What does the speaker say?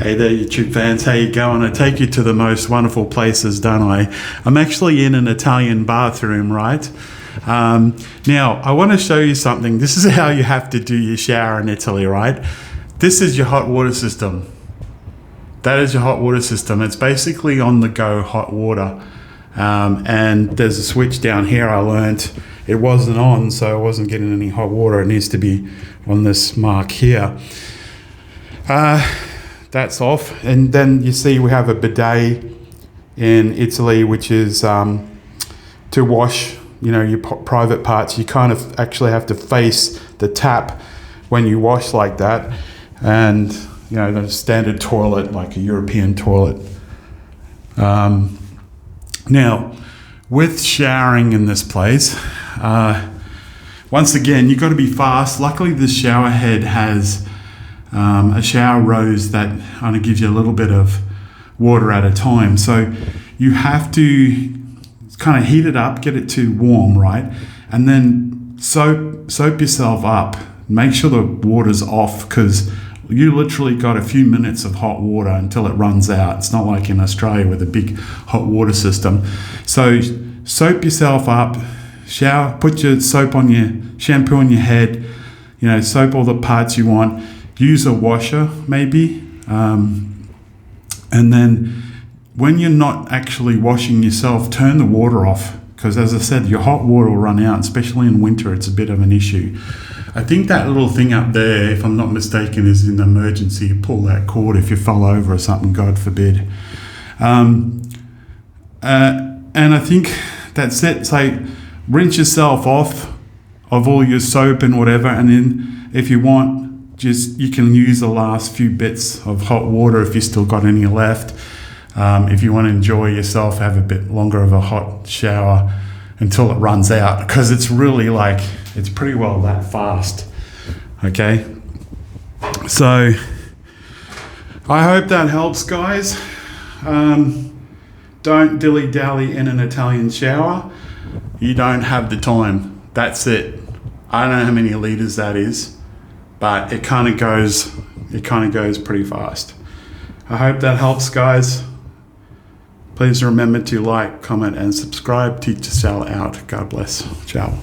Hey there, YouTube fans. How you going? I take you to the most wonderful places, don't I? I'm actually in an Italian bathroom, right? Now, I want to show you something. This is how you have to do your shower in Italy, right? This is your hot water system. That is your hot water system. It's basically on-the-go hot water. And there's a switch down here. I learned it wasn't on, so I wasn't getting any hot water. It needs to be on this mark here. That's off, and then you see we have a bidet in Italy, which is to wash, your private parts. You kind of actually have to face the tap when you wash like that, and the standard toilet, like a European toilet. Now, with showering in this place, once again, you've got to be fast. Luckily, this shower head has a shower rose that kind of gives you a little bit of water at a time. So you have to kind of heat it up, get it to warm, right? And then soap yourself up. Make sure the water's off, because you literally got a few minutes of hot water until it runs out. It's not like in Australia with a big hot water system. So soap yourself up, shower, put your soap on your shampoo on your head, soap all the parts you want. Use a washer maybe, and then when you're not actually washing yourself, turn the water off, because as I said, your hot water will run out, especially in winter. It's a bit of an issue. I think that little thing up there, if I'm not mistaken, is an emergency. You pull that cord if you fall over or something, God forbid. And I think that's it. So rinse yourself off of all your soap and whatever, and then if you want, you can use the last few bits of hot water if you still got any left. If you want to enjoy yourself, have a bit longer of a hot shower until it runs out, because it's really it's pretty well that fast. Okay, so I hope that helps, guys. Don't dilly-dally in an Italian shower. You don't have the time. That's it. I don't know how many liters that is, but it kind of goes pretty fast. I hope that helps, guys. Please remember to like, comment, and subscribe. Teacher Sal out. God bless. Ciao.